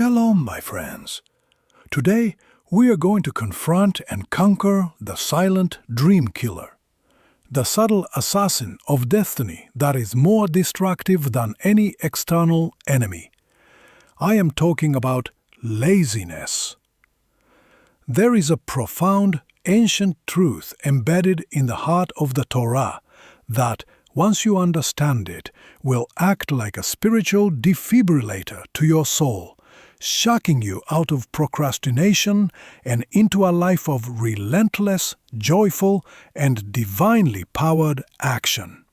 Shalom, my friends. Today, we are going to confront and conquer the silent dream killer, the subtle assassin of destiny that is more destructive than any external enemy. I am talking about laziness. There is a profound, ancient truth embedded in the heart of the Torah that, once you understand it, will act like a spiritual defibrillator to your soul, shocking you out of procrastination and into a life of relentless, joyful, and divinely powered action.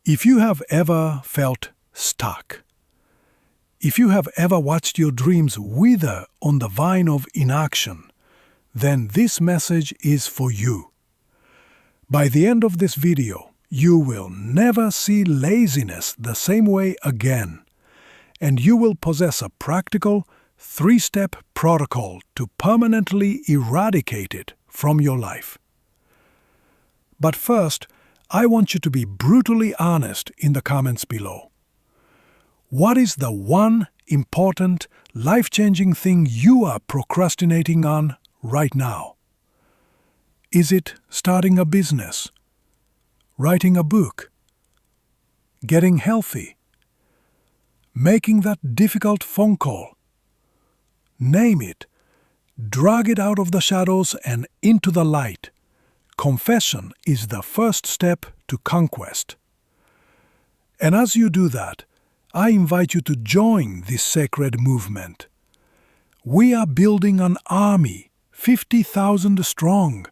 If you have ever felt stuck, if you have ever watched your dreams wither on the vine of inaction, then this message is for you. By the end of this video, you will never see laziness the same way again, and you will possess a practical, three-step protocol to permanently eradicate it from your life. But first, I want you to be brutally honest in the comments below. What is the one important, life-changing thing you are procrastinating on right now? Is it starting a business? Writing a book? Getting healthy? Making that difficult phone call? Name it. Drag it out of the shadows and into the light. Confession is the first step to conquest. And as you do that, I invite you to join this sacred movement. We are building an army, 50,000 strong,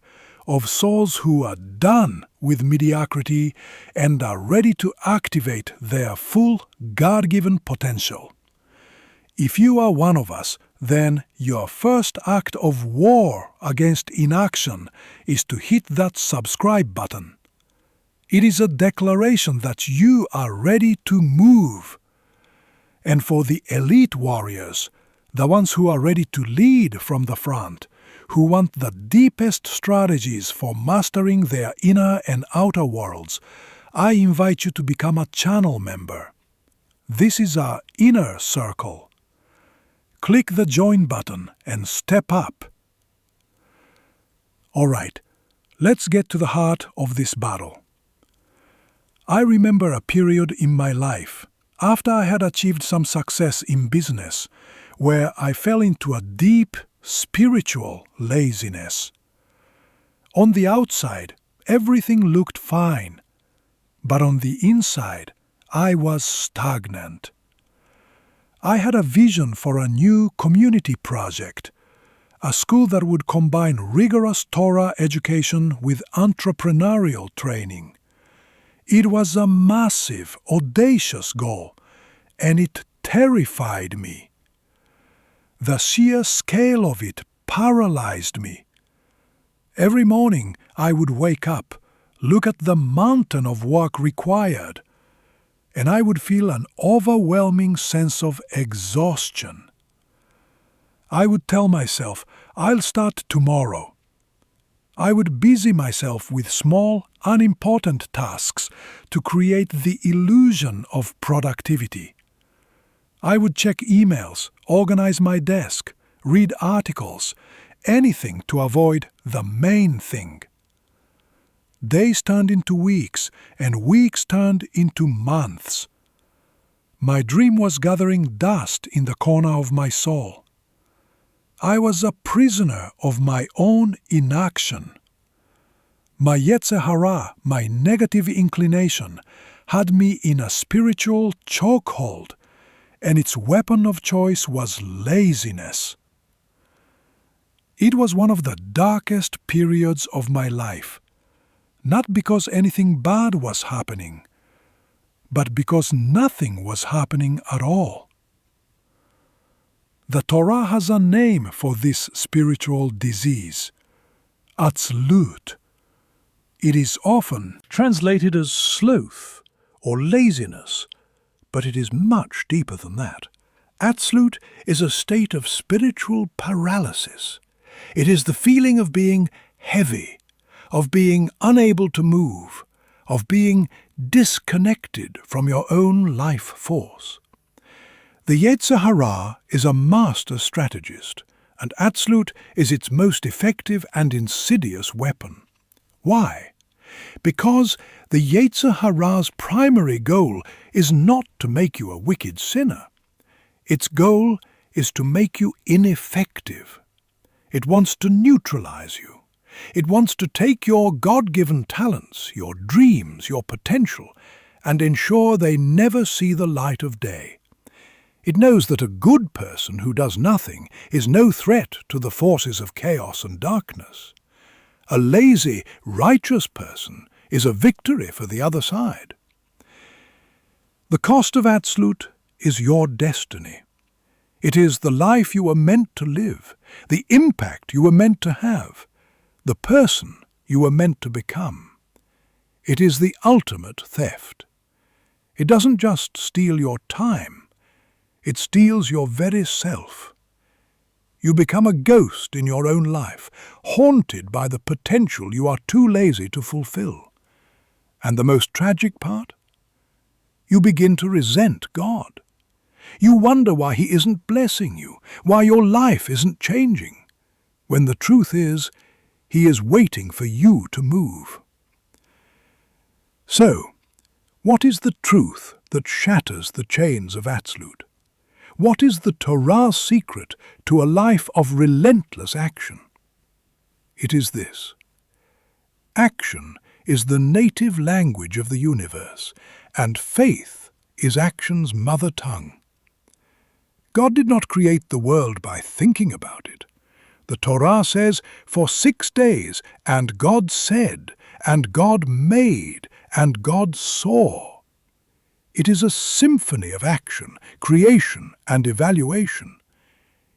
of souls who are done with mediocrity and are ready to activate their full God-given potential. If you are one of us, then your first act of war against inaction is to hit that subscribe button. It is a declaration that you are ready to move. And for the elite warriors, the ones who are ready to lead from the front, who want the deepest strategies for mastering their inner and outer worlds, I invite you to become a channel member. This is our inner circle. Click the join button and step up. All right, let's get to the heart of this battle. I remember a period in my life, after I had achieved some success in business, where I fell into a deep, spiritual laziness. On the outside, everything looked fine, but on the inside, I was stagnant. I had a vision for a new community project, a school that would combine rigorous Torah education with entrepreneurial training. It was a massive, audacious goal, and it terrified me. The sheer scale of it paralyzed me. Every morning I would wake up, look at the mountain of work required, and I would feel an overwhelming sense of exhaustion. I would tell myself, I'll start tomorrow. I would busy myself with small, unimportant tasks to create the illusion of productivity. I would check emails, organize my desk, read articles, anything to avoid the main thing. Days turned into weeks, and weeks turned into months. My dream was gathering dust in the corner of my soul. I was a prisoner of my own inaction. My Yetzer Hara, my negative inclination, had me in a spiritual chokehold, and its weapon of choice was laziness. It was one of the darkest periods of my life, not because anything bad was happening, but because nothing was happening at all. The Torah has a name for this spiritual disease, atzlut. It is often translated as sloth or laziness, but it is much deeper than that. Atzlut is a state of spiritual paralysis. It is the feeling of being heavy, of being unable to move, of being disconnected from your own life force. The Yetzer Hara is a master strategist, and Absolute is its most effective and insidious weapon. Why? Because the Yetzer Hara's primary goal is not to make you a wicked sinner. Its goal is to make you ineffective. It wants to neutralize you. It wants to take your God-given talents, your dreams, your potential, and ensure they never see the light of day. It knows that a good person who does nothing is no threat to the forces of chaos and darkness. A lazy, righteous person is a victory for the other side. The cost of Absolute is your destiny. It is the life you were meant to live, the impact you were meant to have, the person you were meant to become. It is the ultimate theft. It doesn't just steal your time, it steals your very self. You become a ghost in your own life, haunted by the potential you are too lazy to fulfill. And the most tragic part? You begin to resent God. You wonder why He isn't blessing you, why your life isn't changing, when the truth is, He is waiting for you to move. So, what is the truth that shatters the chains of Absolute? What is the Torah's secret to a life of relentless action? It is this. Action is the native language of the universe, and faith is action's mother tongue. God did not create the world by thinking about it. The Torah says, for 6 days, and God said, and God made, and God saw. It is a symphony of action, creation, and evaluation.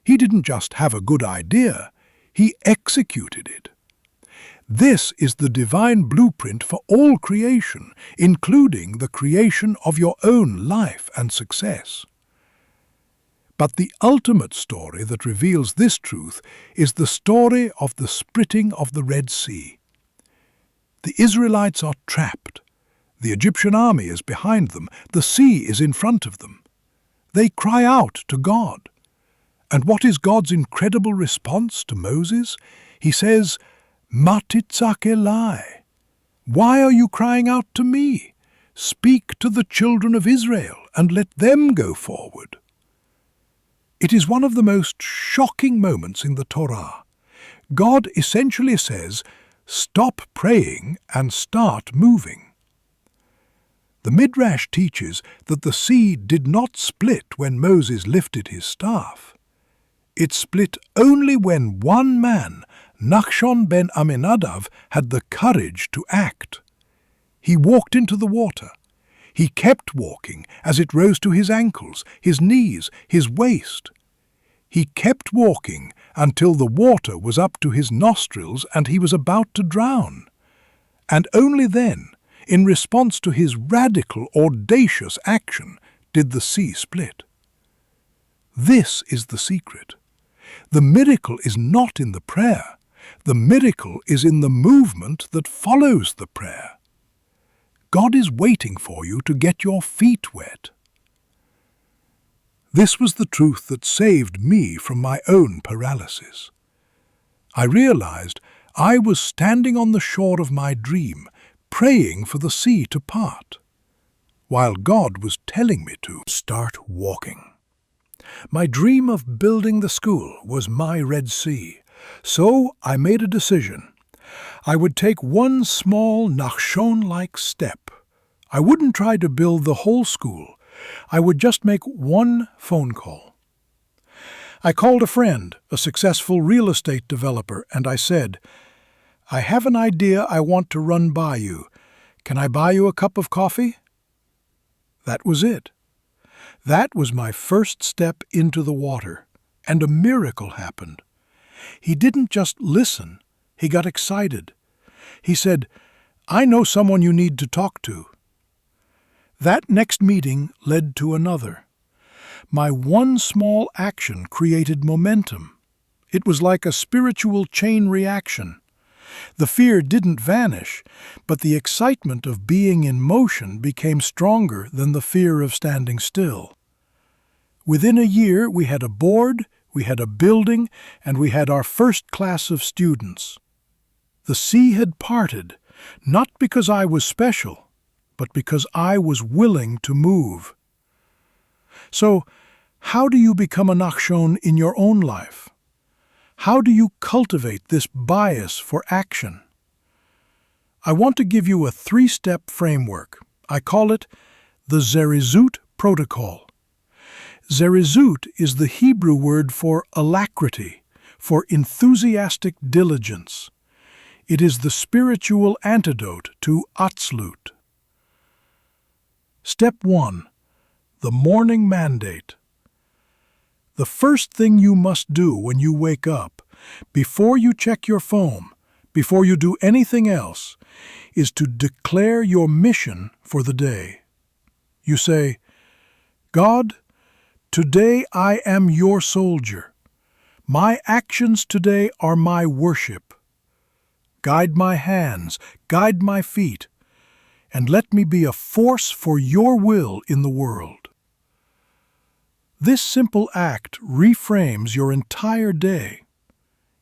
He didn't just have a good idea, He executed it. This is the divine blueprint for all creation, including the creation of your own life and success. But the ultimate story that reveals this truth is the story of the splitting of the Red Sea. The Israelites are trapped. The Egyptian army is behind them. The sea is in front of them. They cry out to God. And what is God's incredible response to Moses? He says, "Ma titzak elai." Why are you crying out to me? Speak to the children of Israel and let them go forward. It is one of the most shocking moments in the Torah. God essentially says, stop praying and start moving. The Midrash teaches that the sea did not split when Moses lifted his staff. It split only when one man, Nachshon ben Aminadav, had the courage to act. He walked into the water. He kept walking as it rose to his ankles, his knees, his waist. He kept walking until the water was up to his nostrils and he was about to drown. And only then, in response to his radical, audacious action, did the sea split. This is the secret. The miracle is not in the prayer. The miracle is in the movement that follows the prayer. God is waiting for you to get your feet wet. This was the truth that saved me from my own paralysis. I realized I was standing on the shore of my dream, praying for the sea to part, while God was telling me to start walking. My dream of building the school was my Red Sea, so I made a decision. I would take one small Nachshon-like step. I wouldn't try to build the whole school. I would just make one phone call. I called a friend, a successful real estate developer, and I said, "I have an idea I want to run by you. Can I buy you a cup of coffee?" That was it. That was my first step into the water, and a miracle happened. He didn't just listen, he got excited. He said, "I know someone you need to talk to." That next meeting led to another. My one small action created momentum. It was like a spiritual chain reaction. The fear didn't vanish, but the excitement of being in motion became stronger than the fear of standing still. Within a year, we had a board, we had a building, and we had our first class of students. The sea had parted, not because I was special, but because I was willing to move. So, how do you become a Nachshon in your own life? How do you cultivate this bias for action? I want to give you a 3-step framework. I call it the Zerizut Protocol. Zerizut is the Hebrew word for alacrity, for enthusiastic diligence. It is the spiritual antidote to Atzlut. Step 1. The morning mandate. The first thing you must do when you wake up, before you check your phone, before you do anything else, is to declare your mission for the day. You say, God, today I am your soldier. My actions today are my worship. Guide my hands, guide my feet, and let me be a force for your will in the world. This simple act reframes your entire day.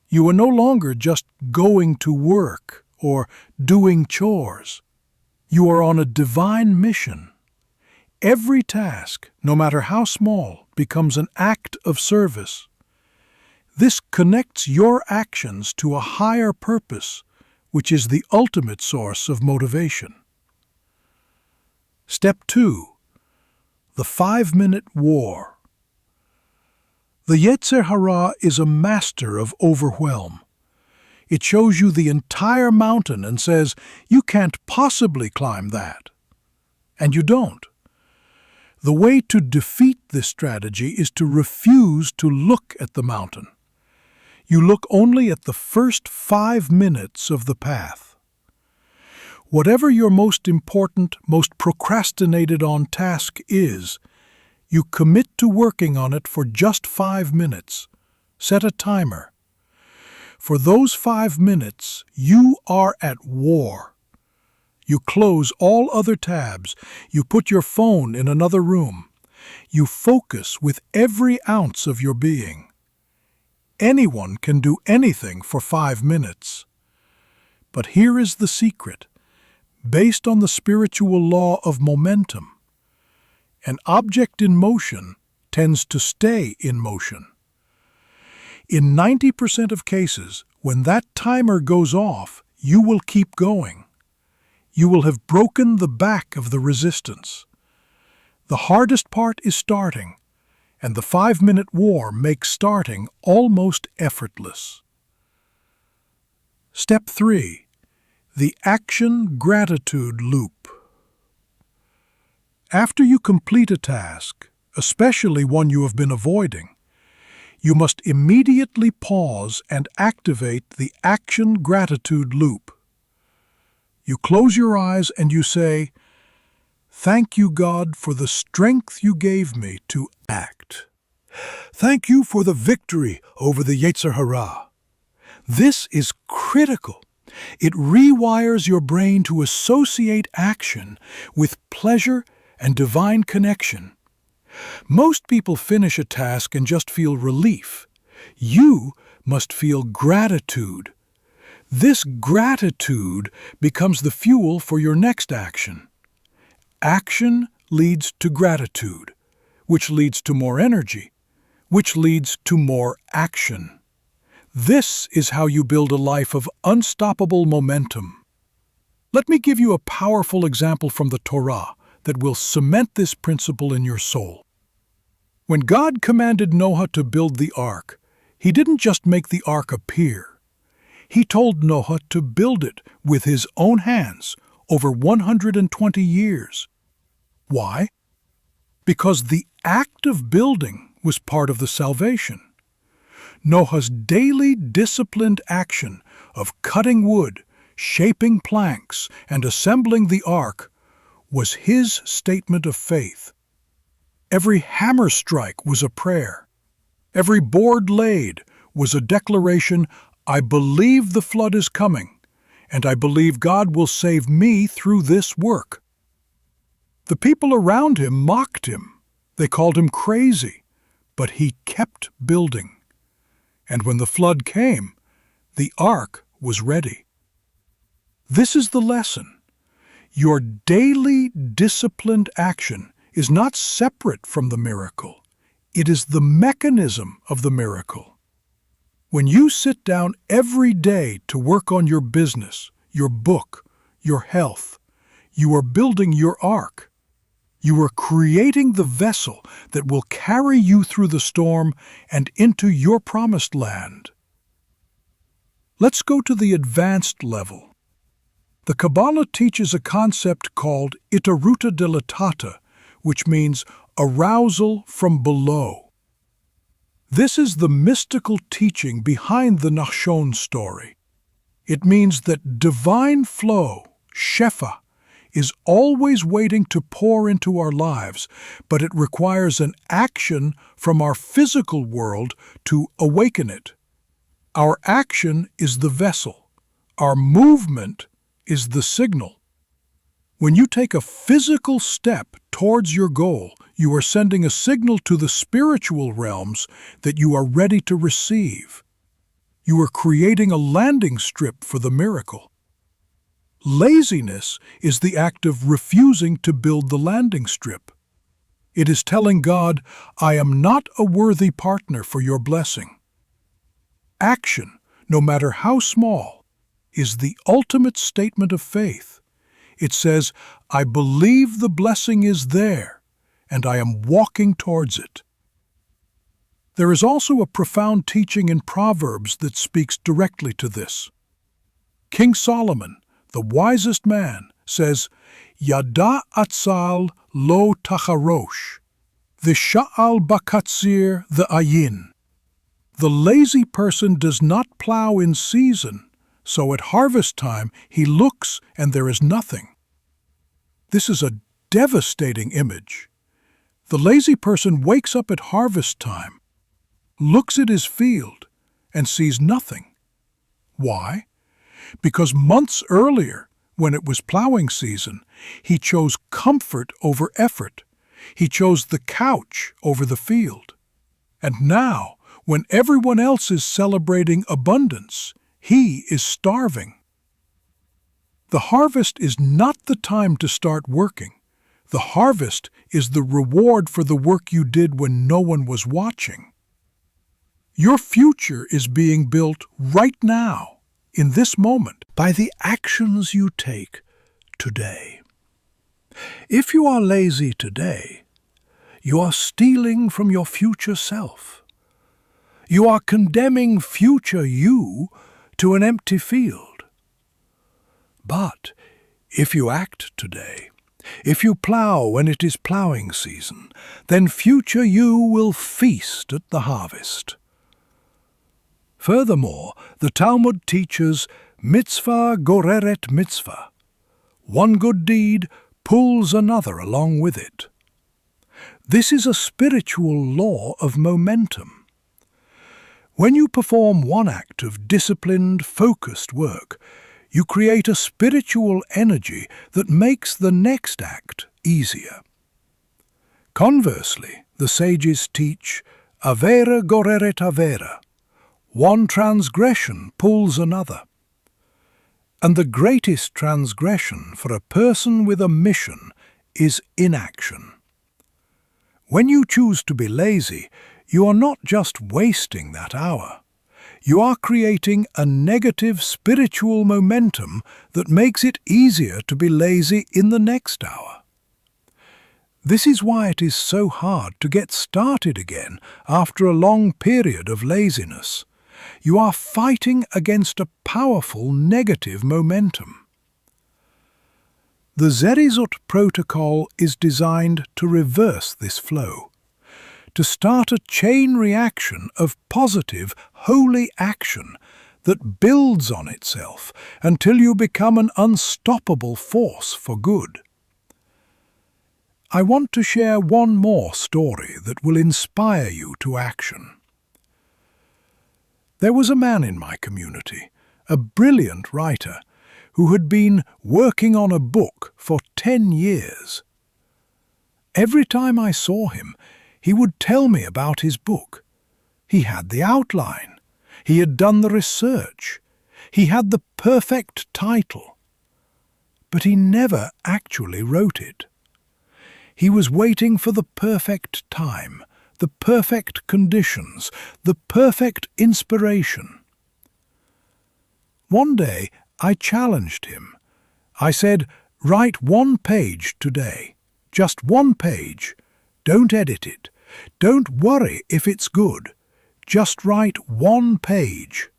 You are no longer just going to work or doing chores. You are on a divine mission. Every task, no matter how small, becomes an act of service. This connects your actions to a higher purpose, which is the ultimate source of motivation. Step 2. The 5-minute war. The Yetzer Hara is a master of overwhelm. It shows you the entire mountain and says, you can't possibly climb that. And you don't. The way to defeat this strategy is to refuse to look at the mountain. You look only at the first 5 minutes of the path. Whatever your most important, most procrastinated on task is, you commit to working on it for just 5 minutes. Set a timer. For those 5 minutes, you are at war. You close all other tabs. You put your phone in another room. You focus with every ounce of your being. Anyone can do anything for 5 minutes. But here is the secret. Based on the spiritual law of momentum, an object in motion tends to stay in motion. In 90% of cases, when that timer goes off, you will keep going. You will have broken the back of the resistance. The hardest part is starting, and the 5-minute war makes starting almost effortless. Step 3. The action-gratitude loop. After you complete a task, especially one you have been avoiding, you must immediately pause and activate the action-gratitude loop. You close your eyes and you say, "Thank you, God, for the strength you gave me to act. Thank you for the victory over the Yetzer Hara." This is critical. It rewires your brain to associate action with pleasure and divine connection. Most people finish a task and just feel relief. You must feel gratitude. This gratitude becomes the fuel for your next action. Action leads to gratitude, which leads to more energy, which leads to more action. This is how you build a life of unstoppable momentum. Let me give you a powerful example from the Torah that will cement this principle in your soul. When God commanded Noah to build the ark, he didn't just make the ark appear. He told Noah to build it with his own hands over 120 years. Why? Because the act of building was part of the salvation. Noah's daily disciplined action of cutting wood, shaping planks, and assembling the ark was his statement of faith. Every hammer strike was a prayer. Every board laid was a declaration, "I believe the flood is coming, and I believe God will save me through this work." The people around him mocked him. They called him crazy. but he kept building. And when the flood came, the ark was ready. This is the lesson. Your daily disciplined action is not separate from the miracle. It is the mechanism of the miracle. When you sit down every day to work on your business, your book, your health, you are building your ark. You are creating the vessel that will carry you through the storm and into your promised land. Let's go to the advanced level. The Kabbalah teaches a concept called itaruta dilatata, which means arousal from below. This is the mystical teaching behind the Nachshon story. It means that divine flow, shefa, is always waiting to pour into our lives, but it requires an action from our physical world to awaken it. Our action is the vessel. Our movement is the signal. When you take a physical step towards your goal, you are sending a signal to the spiritual realms that you are ready to receive. You are creating a landing strip for the miracle. Laziness is the act of refusing to build the landing strip. It is telling God, I am not a worthy partner for your blessing. Action, no matter how small, is the ultimate statement of faith. It says, I believe the blessing is there, and I am walking towards it. There is also a profound teaching in Proverbs that speaks directly to this. King Solomon, the wisest man, says, Yada atzal lo tacharosh, v'sha'al bakatzir the ayin. The lazy person does not plow in season, so at harvest time he looks and there is nothing. This is a devastating image. The lazy person wakes up at harvest time, looks at his field, and sees nothing. Why? Because months earlier, when it was plowing season, he chose comfort over effort. He chose the couch over the field. And now, when everyone else is celebrating abundance, he is starving. The harvest is not the time to start working. The harvest is the reward for the work you did when no one was watching. Your future is being built right now, in this moment, by the actions you take today. If you are lazy today, you are stealing from your future self. You are condemning future you to an empty field. But if you act today, if you plow when it is plowing season, then future you will feast at the harvest. Furthermore, the Talmud teaches mitzvah goreret mitzvah. One good deed pulls another along with it. This is a spiritual law of momentum. When you perform one act of disciplined, focused work, you create a spiritual energy that makes the next act easier. Conversely, the sages teach avera goreret avera. One transgression pulls another. And the greatest transgression for a person with a mission is inaction. When you choose to be lazy, you are not just wasting that hour. You are creating a negative spiritual momentum that makes it easier to be lazy in the next hour. This is why it is so hard to get started again after a long period of laziness. You are fighting against a powerful negative momentum. The Zerizot protocol is designed to reverse this flow, to start a chain reaction of positive, holy action that builds on itself until you become an unstoppable force for good. I want to share one more story that will inspire you to action. There was a man in my community, a brilliant writer, who had been working on a book for 10 years. Every time I saw him, He would tell me about his book. He had the outline. He had done the research. He had the perfect title. But he never actually wrote it. He was waiting for the perfect time, the perfect conditions, the perfect inspiration. One day I challenged him. I said, "Write 1 page today. Just 1 page. Don't edit it. Don't worry if it's good. Just write 1 page."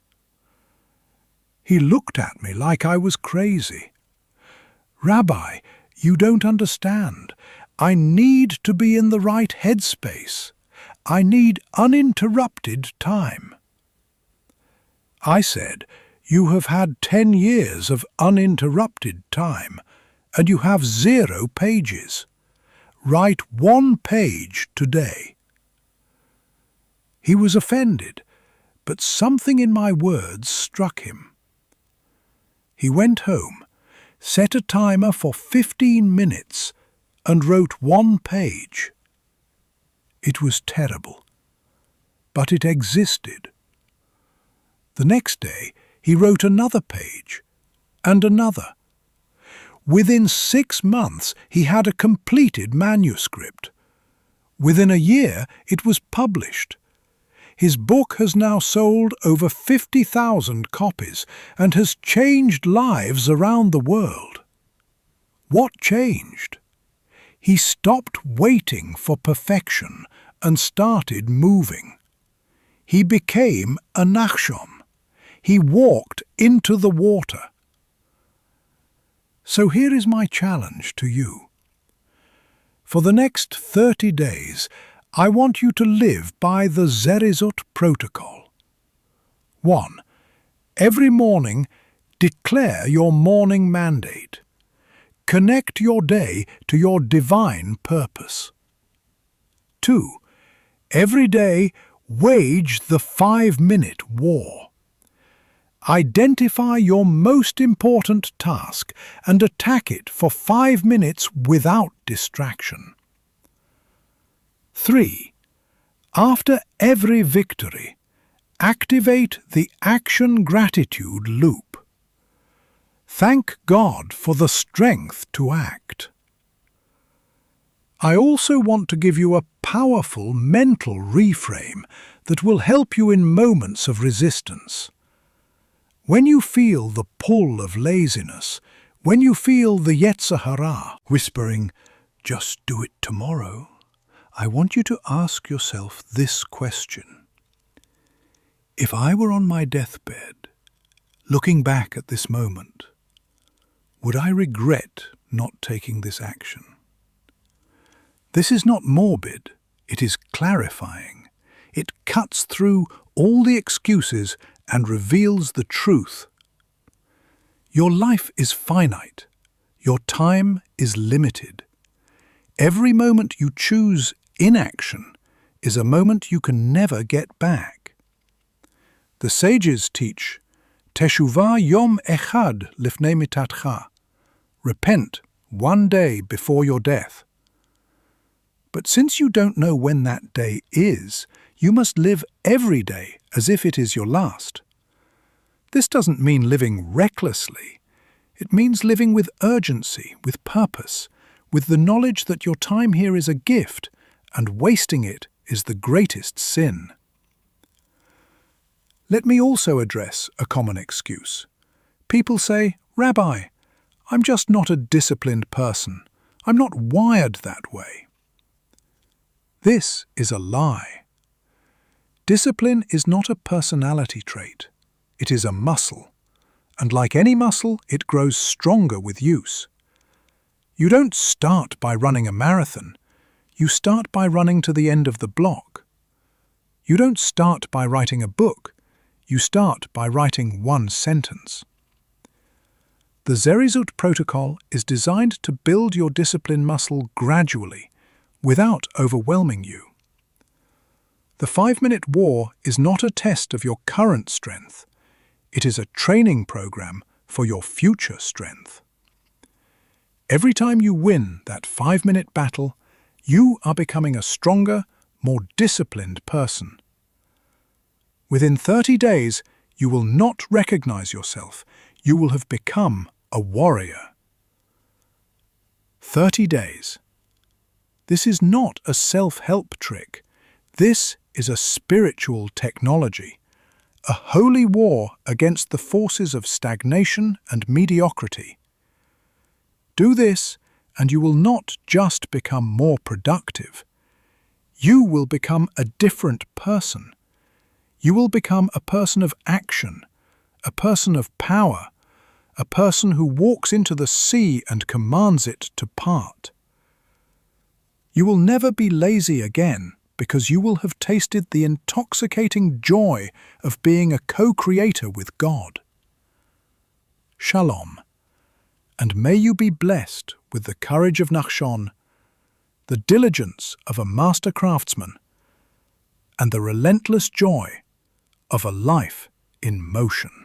He looked at me like I was crazy. "Rabbi, you don't understand. I need to be in the right headspace. I need uninterrupted time." I said, "You have had 10 years of uninterrupted time, and you have 0 pages. Write 1 page today." He was offended, but something in my words struck him. He went home, set a timer for 15 minutes, and wrote 1 page. It was terrible, but it existed. The next day, he wrote another page, and another. Within 6 months, he had a completed manuscript. Within a year, it was published. His book has now sold over 50,000 copies and has changed lives around the world. What changed? He stopped waiting for perfection and started moving. He became a nachshon. He walked into the water. So here is my challenge to you. For the next 30 days, I want you to live by the Zerizut protocol. 1. Every morning, declare your morning mandate. Connect your day to your divine purpose. 2. Every day, wage the 5-minute war. Identify your most important task and attack it for 5 minutes without distraction. 3. After every victory, activate the action gratitude loop. Thank God for the strength to act. I also want to give you a powerful mental reframe that will help you in moments of resistance. When you feel the pull of laziness, when you feel the Yetzer Hara whispering, "Just do it tomorrow," I want you to ask yourself this question. If I were on my deathbed, looking back at this moment, would I regret not taking this action? This is not morbid, it is clarifying. It cuts through all the excuses and reveals the truth. Your life is finite. Your time is limited. Every moment you choose inaction is a moment you can never get back. The sages teach, Teshuvah yom echad lifnei mitatcha. Repent 1 day before your death. But since you don't know when that day is, you must live every day as if it is your last. This doesn't mean living recklessly. It means living with urgency, with purpose, with the knowledge that your time here is a gift, and wasting it is the greatest sin. Let me also address a common excuse. People say, "Rabbi, I'm just not a disciplined person. I'm not wired that way." This is a lie. Discipline is not a personality trait. It is a muscle. And like any muscle, it grows stronger with use. You don't start by running a marathon. You start by running to the end of the block. You don't start by writing a book. You start by writing 1 sentence. The Zerizut protocol is designed to build your discipline muscle gradually, without overwhelming you. The 5-minute war is not a test of your current strength. It is a training program for your future strength. Every time you win that 5-minute battle, you are becoming a stronger, more disciplined person. Within 30 days, you will not recognize yourself. You will have become a warrior. 30 days. This is not a self-help trick. This is a spiritual technology, a holy war against the forces of stagnation and mediocrity. Do this, and you will not just become more productive. You will become a different person. You will become a person of action, a person of power, a person who walks into the sea and commands it to part. You will never be lazy again because you will have tasted the intoxicating joy of being a co-creator with God. Shalom, and may you be blessed with the courage of Nachshon, the diligence of a master craftsman, and the relentless joy of a life in motion.